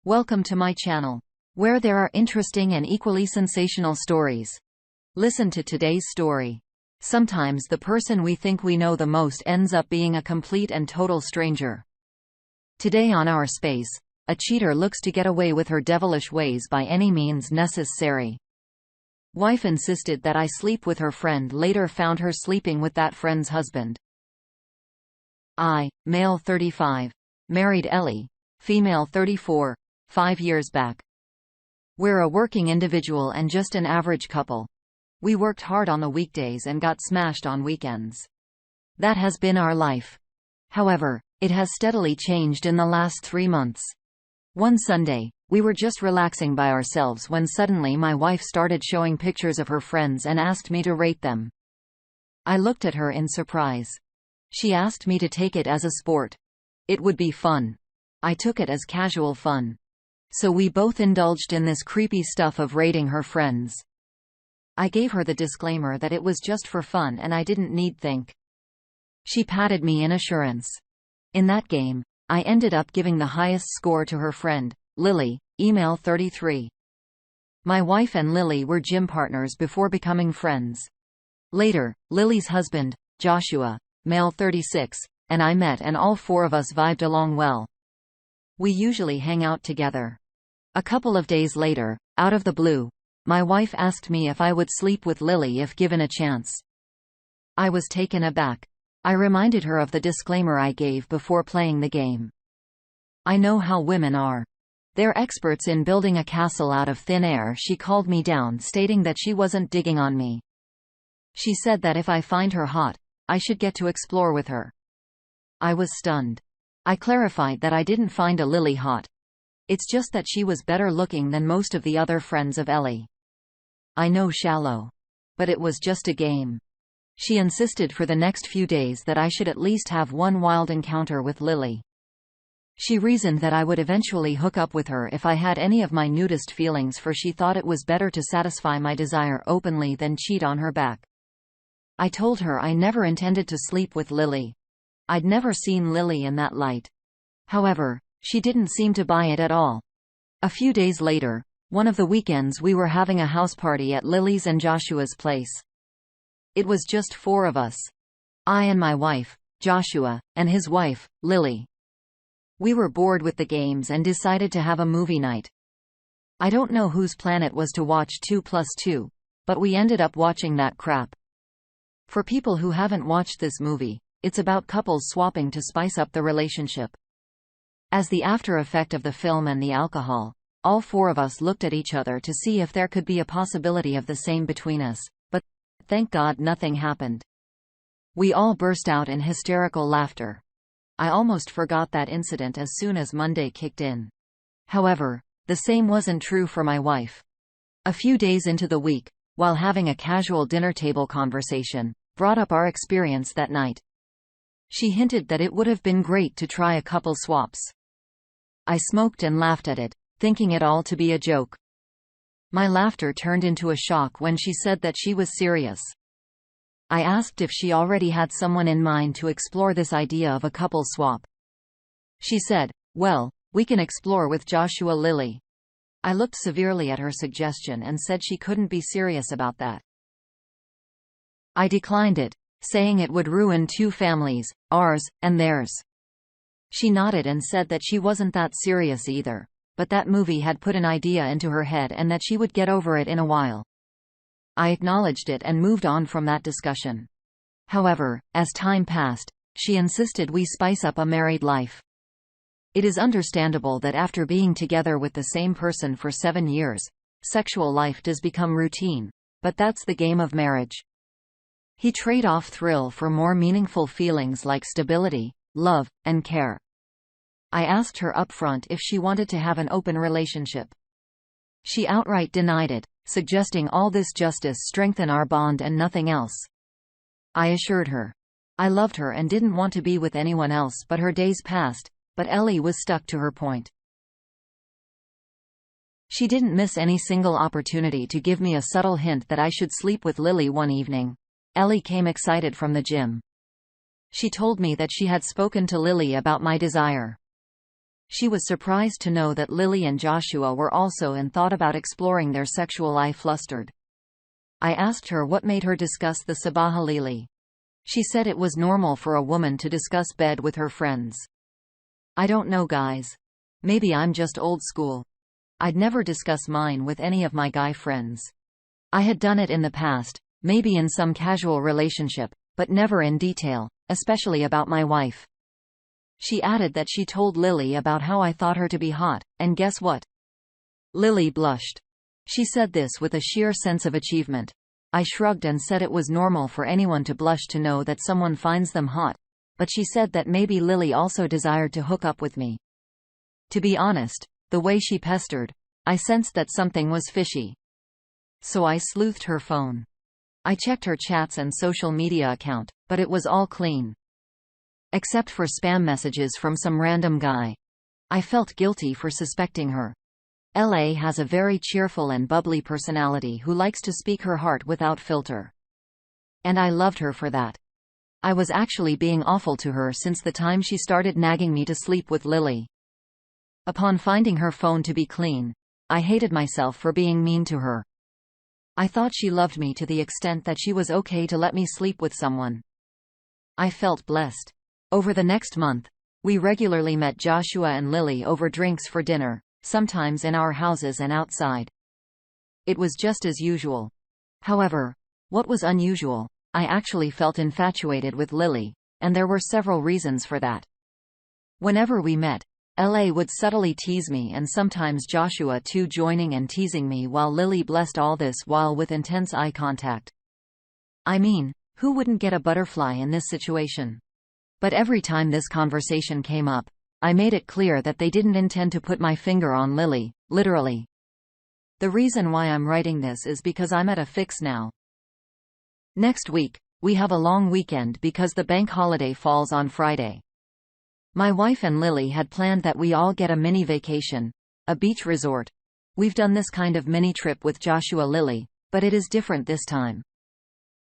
Welcome to my channel, where there are interesting and equally sensational stories. Listen to today's story. Sometimes the person we think we know the most ends up being a complete and total stranger. Today on our space, a cheater looks to get away with her devilish ways by any means necessary. Wife insisted that I sleep with her friend, later found her sleeping with that friend's husband. I, male 35, married Ellie, female 34, 5 years back. We're a working individual and just an average couple. We worked hard on the weekdays and got smashed on weekends. That has been our life. However, it has steadily changed in the last 3 months. One Sunday, we were just relaxing by ourselves when suddenly my wife started showing pictures of her friends and asked me to rate them. I looked at her in surprise. She asked me to take it as a sport. It would be fun. I took it as casual fun. So we both indulged in this creepy stuff of rating her friends. I gave her the disclaimer that it was just for fun and I didn't need think. She patted me in assurance. In that game, I ended up giving the highest score to her friend, Lily, email 33. My wife and Lily were gym partners before becoming friends. Later, Lily's husband, Joshua, male 36, and I met and all four of us vibed along well. We usually hang out together. A couple of days later, out of the blue, my wife asked me if I would sleep with Lily if given a chance. I was taken aback. I reminded her of the disclaimer I gave before playing the game. I know how women are. They're experts in building a castle out of thin air. She called me down, stating that she wasn't digging on me. She said that if I find her hot, I should get to explore with her. I was stunned. I clarified that I didn't find Lily hot. It's just that she was better looking than most of the other friends of Ellie. I know, shallow. But it was just a game. She insisted for the next few days that I should at least have one wild encounter with Lily. She reasoned that I would eventually hook up with her if I had any of my nudist feelings, for she thought it was better to satisfy my desire openly than cheat on her back. I told her I never intended to sleep with Lily. I'd never seen Lily in that light. However, she didn't seem to buy it at all. A few days later, one of the weekends, we were having a house party at Lily's and Joshua's place. It was just 4 of us. I and my wife, Joshua, and his wife, Lily. We were bored with the games and decided to have a movie night. I don't know whose plan it was to watch 2+2, but we ended up watching that crap. For people who haven't watched this movie, it's about couples swapping to spice up the relationship. As the after effect of the film and the alcohol, all 4 of us looked at each other to see if there could be a possibility of the same between us, but thank God nothing happened. We all burst out in hysterical laughter. I almost forgot that incident as soon as Monday kicked in. However, the same wasn't true for my wife. A few days into the week, while having a casual dinner table conversation, brought up our experience that night. She hinted that it would have been great to try a couple swaps. I smoked and laughed at it, thinking it all to be a joke. My laughter turned into a shock when she said that she was serious. I asked if she already had someone in mind to explore this idea of a couple swap. She said, "Well, we can explore with Joshua Lily." I looked severely at her suggestion and said she couldn't be serious about that. I declined it, saying it would ruin 2 families, ours and theirs. She nodded and said that she wasn't that serious either, but that movie had put an idea into her head and that she would get over it in a while. I acknowledged it and moved on from that discussion. However, as time passed, she insisted we spice up a married life. It is understandable that after being together with the same person for 7 years, sexual life does become routine, but that's the game of marriage. He trade off thrill for more meaningful feelings like stability, love, and care. I asked her upfront if she wanted to have an open relationship. She outright denied it, suggesting all this justice strengthen our bond and nothing else. I assured her I loved her and didn't want to be with anyone else, but her days passed, but Ellie was stuck to her point. She didn't miss any single opportunity to give me a subtle hint that I should sleep with Lily one evening. Ellie came excited from the gym. She told me that she had spoken to Lily about my desire. She was surprised to know that Lily and Joshua were also and thought about exploring their sexual life flustered. I asked her what made her discuss the Sabahalili. She said it was normal for a woman to discuss bed with her friends. I don't know, guys. Maybe I'm just old school. I'd never discuss mine with any of my guy friends. I had done it in the past, maybe in some casual relationship, but never in detail, especially about my wife. She added that she told Lily about how I thought her to be hot, and guess what? Lily blushed. She said this with a sheer sense of achievement. I shrugged and said it was normal for anyone to blush to know that someone finds them hot, but she said that maybe Lily also desired to hook up with me. To be honest, the way she pestered, I sensed that something was fishy. So I sleuthed her phone. I checked her chats and social media account, but it was all clean. Except for spam messages from some random guy. I felt guilty for suspecting her. LA has a very cheerful and bubbly personality who likes to speak her heart without filter. And I loved her for that. I was actually being awful to her since the time she started nagging me to sleep with Lily. Upon finding her phone to be clean, I hated myself for being mean to her. I thought she loved me to the extent that she was okay to let me sleep with someone. I felt blessed. Over the next month, we regularly met Joshua and Lily over drinks for dinner, sometimes in our houses and outside. It was just as usual. However, what was unusual, I actually felt infatuated with Lily, and there were several reasons for that. Whenever we met, LA would subtly tease me, and sometimes Joshua too, joining and teasing me, while Lily blessed all this while with intense eye contact. I mean, who wouldn't get a butterfly in this situation? But every time this conversation came up, I made it clear that they didn't intend to put my finger on Lily, literally. The reason why I'm writing this is because I'm at a fix now. Next week, we have a long weekend because the bank holiday falls on Friday. My wife and Lily had planned that we all get a mini vacation, a beach resort. We've done this kind of mini trip with Joshua Lily, but it is different this time.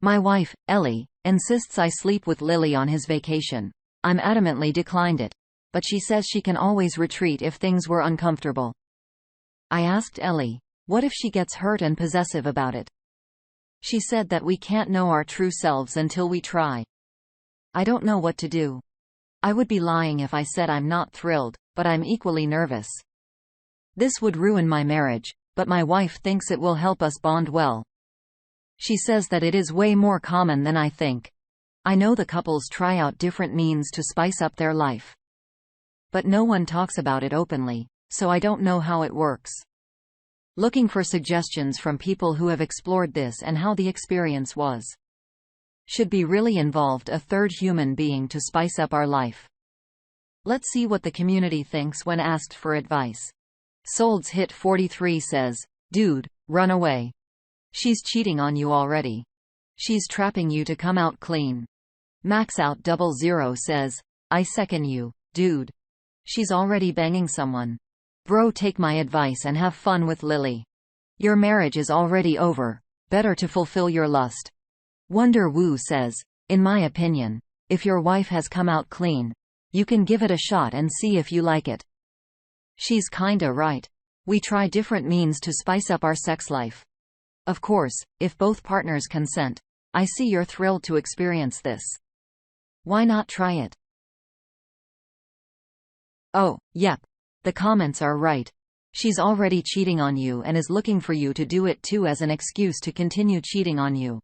My wife, Ellie, insists I sleep with Lily on his vacation. I'm adamantly declined it, but she says she can always retreat if things were uncomfortable. I asked Ellie, what if she gets hurt and possessive about it? She said that we can't know our true selves until we try. I don't know what to do. I would be lying if I said I'm not thrilled, but I'm equally nervous. This would ruin my marriage, but my wife thinks it will help us bond well. She says that it is way more common than I think. I know the couples try out different means to spice up their life. But no one talks about it openly, so I don't know how it works. Looking for suggestions from people who have explored this and how the experience was. Should be really involved a third human being to spice up our life. Let's see what the community thinks when asked for advice. Solds Hit 43 says, dude, run away. She's cheating on you already. She's trapping you to come out clean. Max Out 00 says, I second you, dude. She's already banging someone. Bro, take my advice and have fun with Lily. Your marriage is already over. Better to fulfill your lust. Wonder Woo says, in my opinion, if your wife has come out clean, you can give it a shot and see if you like it. She's kinda right. We try different means to spice up our sex life. Of course, if both partners consent. I see you're thrilled to experience this. Why not try it? Oh, yep. The comments are right. She's already cheating on you and is looking for you to do it too as an excuse to continue cheating on you.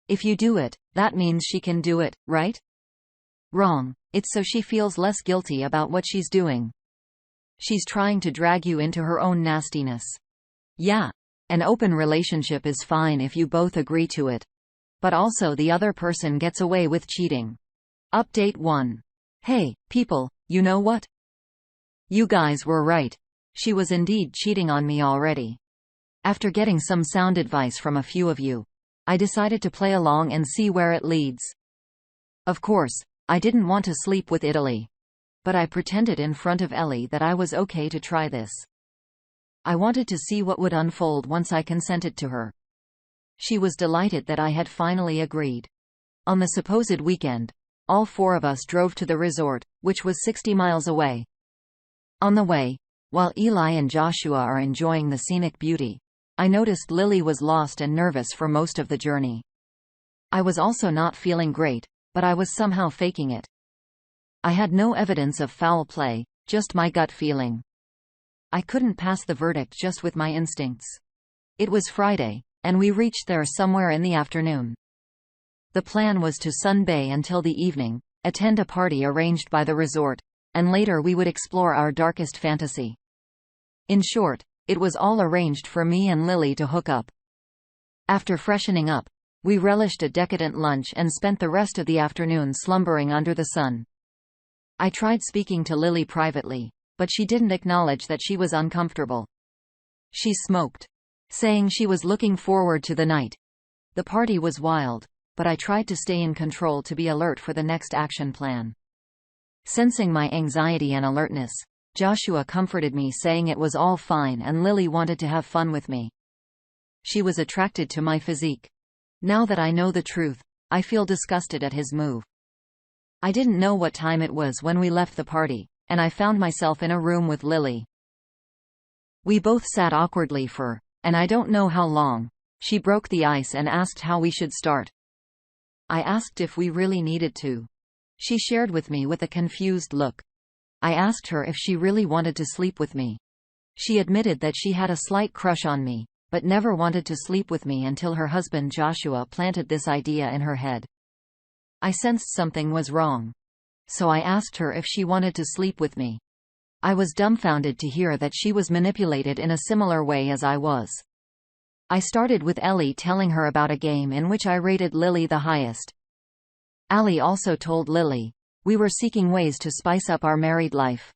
If you do it, that means she can do it, right? Wrong. It's so she feels less guilty about what she's doing. She's trying to drag you into her own nastiness. Yeah. An open relationship is fine if you both agree to it. But also the other person gets away with cheating. Update 1. Hey, people, you know what? You guys were right. She was indeed cheating on me already. After getting some sound advice from a few of you, I decided to play along and see where it leads. Of course, I didn't want to sleep with Italy. But I pretended in front of Ellie that I was okay to try this. I wanted to see what would unfold once I consented to her. She was delighted that I had finally agreed. On the supposed weekend, all four of us drove to the resort, which was 60 miles away. On the way, while Eli and Joshua are enjoying the scenic beauty, I noticed Lily was lost and nervous for most of the journey. I was also not feeling great, but I was somehow faking it. I had no evidence of foul play, just my gut feeling. I couldn't pass the verdict just with my instincts. It was Friday, and we reached there somewhere in the afternoon. The plan was to sunbathe until the evening, attend a party arranged by the resort, and later we would explore our darkest fantasy. In short, it was all arranged for me and Lily to hook up. After freshening up, we relished a decadent lunch and spent the rest of the afternoon slumbering under the sun. I tried speaking to Lily privately, but she didn't acknowledge that she was uncomfortable. She smoked, saying she was looking forward to the night. The party was wild, but I tried to stay in control to be alert for the next action plan. Sensing my anxiety and alertness, Joshua comforted me, saying it was all fine and Lily wanted to have fun with me. She was attracted to my physique. Now that I know the truth, I feel disgusted at his move. I didn't know what time it was when we left the party, and I found myself in a room with Lily. We both sat awkwardly for, and I don't know how long. She broke the ice and asked how we should start. I asked if we really needed to. She shared with me with a confused look. I asked her if she really wanted to sleep with me. She admitted that she had a slight crush on me, but never wanted to sleep with me until her husband Joshua planted this idea in her head. I sensed something was wrong. So I asked her if she wanted to sleep with me. I was dumbfounded to hear that she was manipulated in a similar way as I was. I started with Ellie telling her about a game in which I rated Lily the highest. Allie also told Lily. We were seeking ways to spice up our married life.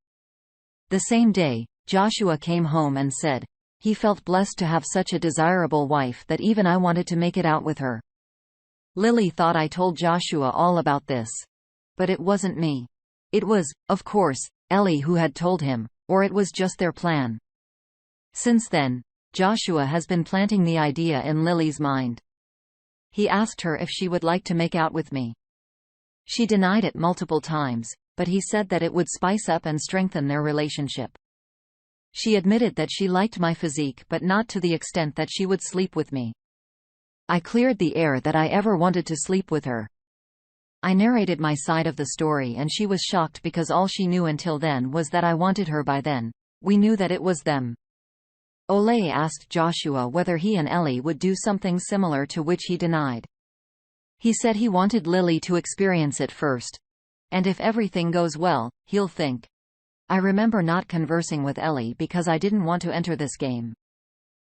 The same day, Joshua came home and said he felt blessed to have such a desirable wife that even I wanted to make it out with her. Lily thought I told Joshua all about this. But it wasn't me. It was, of course, Ellie who had told him, or it was just their plan. Since then, Joshua has been planting the idea in Lily's mind. He asked her if she would like to make out with me. She denied it multiple times, but he said that it would spice up and strengthen their relationship. She admitted that she liked my physique but not to the extent that she would sleep with me. I cleared the air that I ever wanted to sleep with her. I narrated my side of the story and she was shocked because all she knew until then was that I wanted her. By then, we knew that it was them. Ole asked Joshua whether he and Ellie would do something similar, to which he denied. He said he wanted Lily to experience it first. And if everything goes well, he'll think. I remember not conversing with Ellie because I didn't want to enter this game.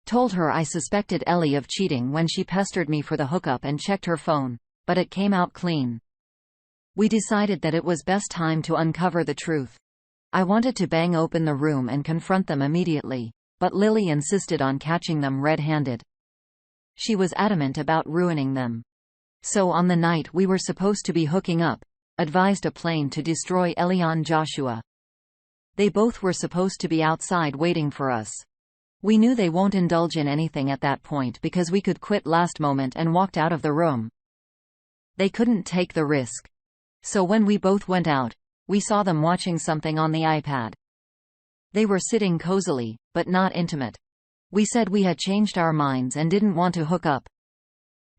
Told her I suspected Ellie of cheating when she pestered me for the hookup and checked her phone, but it came out clean. We decided that it was best time to uncover the truth. I wanted to bang open the room and confront them immediately, but Lily insisted on catching them red-handed. She was adamant about ruining them. So on the night we were supposed to be hooking up, advised a plane to destroy Ellie and Joshua. They both were supposed to be outside waiting for us. We knew they won't indulge in anything at that point because we could quit last moment and walked out of the room. They couldn't take the risk. So when we both went out, we saw them watching something on the iPad. They were sitting cozily, but not intimate. We said we had changed our minds and didn't want to hook up.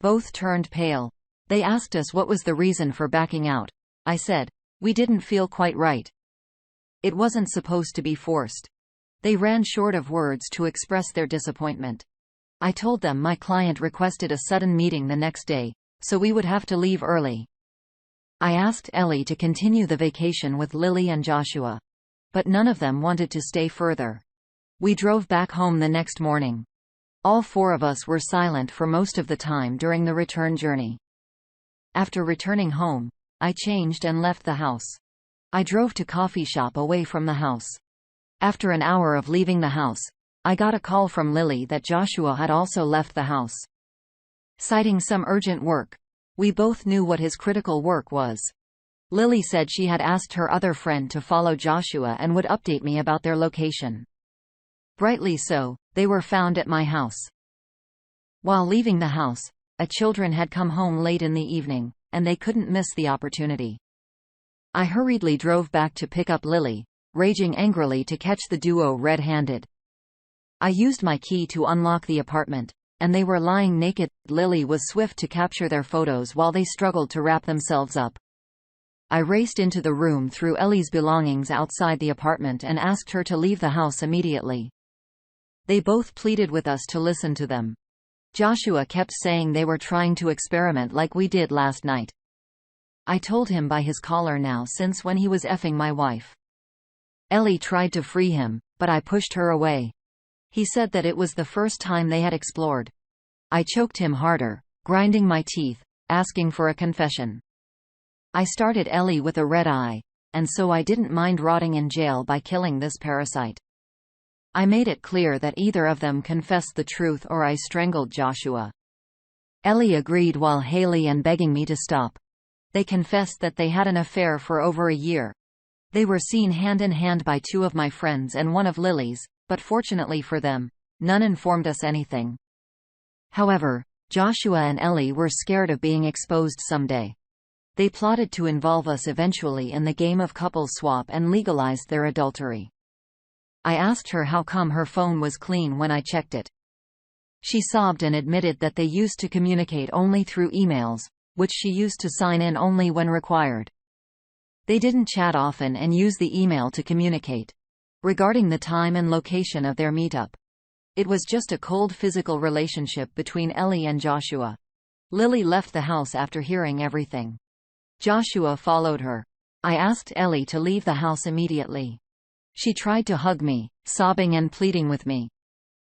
Both turned pale. They asked us what was the reason for backing out. I said, we didn't feel quite right. It wasn't supposed to be forced. They ran short of words to express their disappointment. I told them my client requested a sudden meeting the next day, so we would have to leave early. I asked Ellie to continue the vacation with Lily and Joshua. But none of them wanted to stay further. We drove back home the next morning. All four of us were silent for most of the time during the return journey. After returning home, I changed and left the house. I drove to coffee shop away from the house. After an hour of leaving the house, I got a call from Lily that Joshua had also left the house. Citing some urgent work. We both knew what his critical work was. Lily said she had asked her other friend to follow Joshua and would update me about their location. Brightly so, they were found at my house. While leaving the house, children had come home late in the evening, and they couldn't miss the opportunity. I hurriedly drove back to pick up Lily, raging angrily to catch the duo red-handed. I used my key to unlock the apartment, and they were lying naked. Lily was swift to capture their photos while they struggled to wrap themselves up. I raced into the room, threw Ellie's belongings outside the apartment and asked her to leave the house immediately. They both pleaded with us to listen to them. Joshua kept saying they were trying to experiment like we did last night. I told him by his collar now, since when he was effing my wife. Ellie tried to free him, but I pushed her away. He said that it was the first time they had explored. I choked him harder, grinding my teeth, asking for a confession. I started Ellie with a red eye, and so I didn't mind rotting in jail by killing this parasite. I made it clear that either of them confessed the truth or I strangled Joshua. Ellie agreed while Haley and begging me to stop. They confessed that they had an affair for over a year. They were seen hand in hand by two of my friends and one of Lily's, but fortunately for them, none informed us anything. However, Joshua and Ellie were scared of being exposed someday. They plotted to involve us eventually in the game of couple swap and legalized their adultery. I asked her how come her phone was clean when I checked it. She sobbed and admitted that they used to communicate only through emails, which she used to sign in only when required. They didn't chat often and use the email to communicate. Regarding the time and location of their meetup, it was just a cold physical relationship between Ellie and Joshua. Lily left the house after hearing everything. Joshua followed her. I asked Ellie to leave the house immediately. She tried to hug me, sobbing and pleading with me.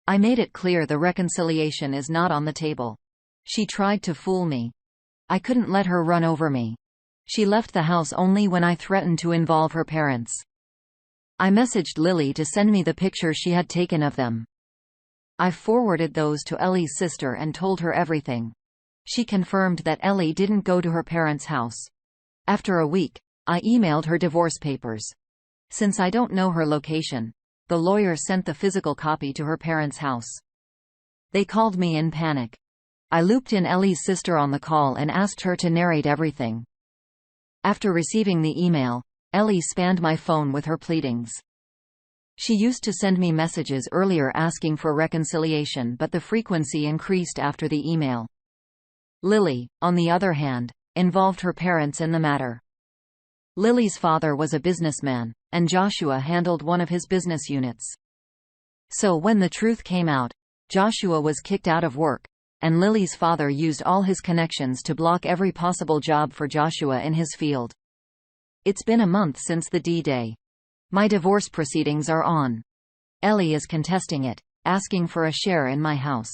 I made it clear the reconciliation is not on the table. She tried to fool me. I couldn't let her run over me. She left the house only when I threatened to involve her parents. I messaged Lily to send me the pictures she had taken of them. I forwarded those to Ellie's sister and told her everything. She confirmed that Ellie didn't go to her parents' house. After a week, I emailed her divorce papers. Since I don't know her location, the lawyer sent the physical copy to her parents' house. They called me in panic. I looped in Ellie's sister on the call and asked her to narrate everything. After receiving the email, Ellie spammed my phone with her pleadings. She used to send me messages earlier asking for reconciliation, but the frequency increased after the email. Lily, on the other hand, involved her parents in the matter. Lily's father was a businessman, and Joshua handled one of his business units. So when the truth came out, Joshua was kicked out of work, and Lily's father used all his connections to block every possible job for Joshua in his field. It's been a month since the D-Day. My divorce proceedings are on. Ellie is contesting it, asking for a share in my house.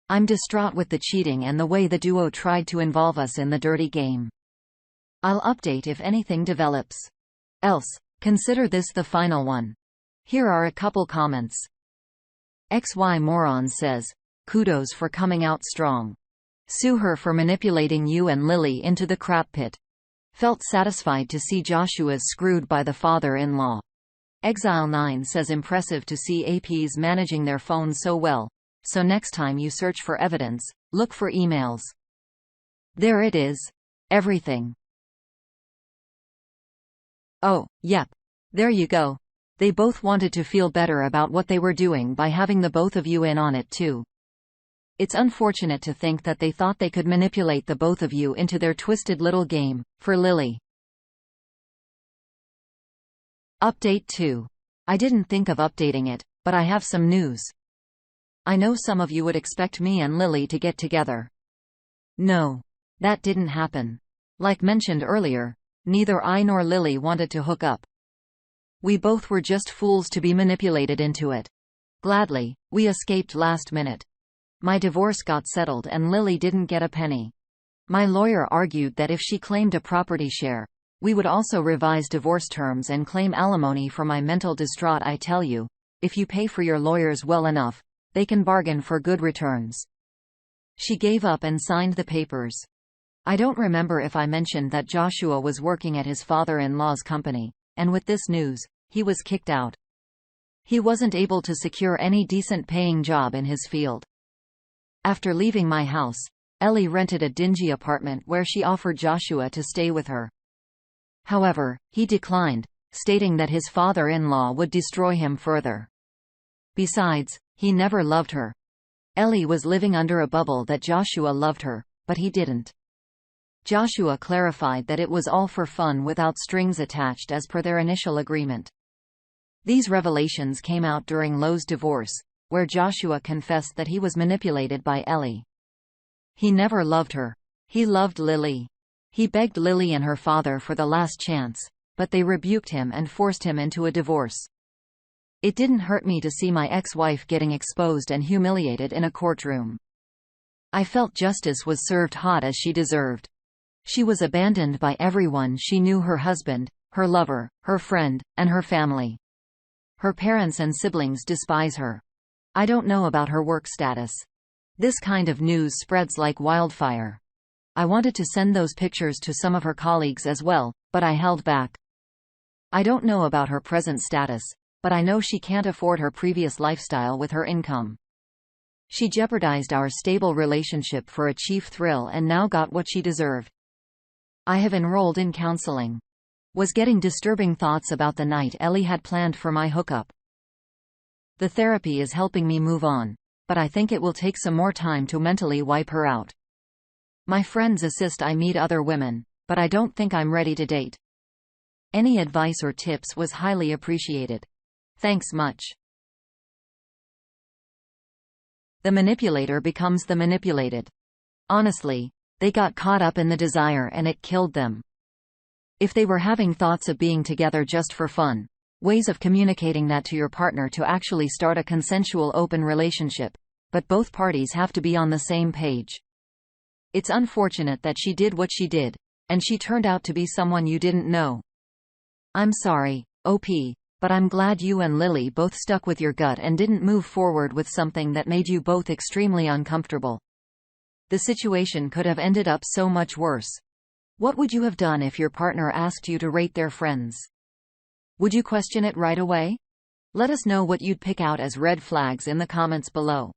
I'm distraught with the cheating and the way the duo tried to involve us in the dirty game. I'll update if anything develops. Else, consider this the final one. Here are a couple comments. XY Moron says, kudos for coming out strong. Sue her for manipulating you and Lily into the crap pit. Felt satisfied to see Joshua's screwed by the father-in-law. Exile9 says impressive to see APs managing their phones so well. So next time you search for evidence, look for emails. There it is. Everything. Oh, yep. There you go. They both wanted to feel better about what they were doing by having the both of you in on it too. It's unfortunate to think that they thought they could manipulate the both of you into their twisted little game. For Lily. Update 2. I didn't think of updating it, but I have some news. I know some of you would expect me and Lily to get together. No. That didn't happen. Like mentioned earlier, neither I nor Lily wanted to hook up. We both were just fools to be manipulated into it. Gladly, we escaped last minute. My divorce got settled and Lily didn't get a penny. My lawyer argued that if she claimed a property share, we would also revise divorce terms and claim alimony for my mental distraught. I tell you, if you pay for your lawyers well enough, they can bargain for good returns. She gave up and signed the papers. I don't remember if I mentioned that Joshua was working at his father-in-law's company, and with this news, he was kicked out. He wasn't able to secure any decent paying job in his field. After leaving my house, Ellie rented a dingy apartment where she offered Joshua to stay with her. However, he declined, stating that his father-in-law would destroy him further. Besides, he never loved her. Ellie was living under a bubble that Joshua loved her, but he didn't. Joshua clarified that it was all for fun without strings attached as per their initial agreement. These revelations came out during Lo's divorce, where Joshua confessed that he was manipulated by Ellie. He never loved her. He loved Lily. He begged Lily and her father for the last chance, but they rebuked him and forced him into a divorce. It didn't hurt me to see my ex-wife getting exposed and humiliated in a courtroom. I felt justice was served hot as she deserved. She was abandoned by everyone she knew: her husband, her lover, her friend, and her family. Her parents and siblings despise her. I don't know about her work status. This kind of news spreads like wildfire. I wanted to send those pictures to some of her colleagues as well, but I held back. I don't know about her present status, but I know she can't afford her previous lifestyle with her income. She jeopardized our stable relationship for a cheap thrill and now got what she deserved. I have enrolled in counseling. Was getting disturbing thoughts about the night Ellie had planned for my hookup. The therapy is helping me move on, but I think it will take some more time to mentally wipe her out. My friends insist I meet other women, but I don't think I'm ready to date. Any advice or tips was highly appreciated. Thanks much. The manipulator becomes the manipulated. Honestly, they got caught up in the desire and it killed them. If they were having thoughts of being together just for fun, ways of communicating that to your partner to actually start a consensual open relationship, but both parties have to be on the same page. It's unfortunate that she did what she did, and she turned out to be someone you didn't know. I'm sorry, OP, but I'm glad you and Lily both stuck with your gut and didn't move forward with something that made you both extremely uncomfortable. The situation could have ended up so much worse. What would you have done if your partner asked you to rate their friends? Would you question it right away? Let us know what you'd pick out as red flags in the comments below.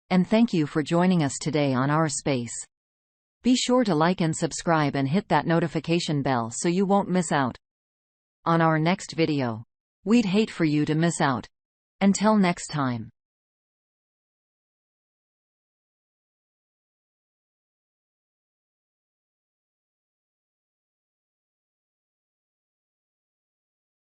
And thank you for joining us today on our space. Be sure to like and subscribe and hit that notification bell so you won't miss out on our next video. We'd hate for you to miss out. Until next time.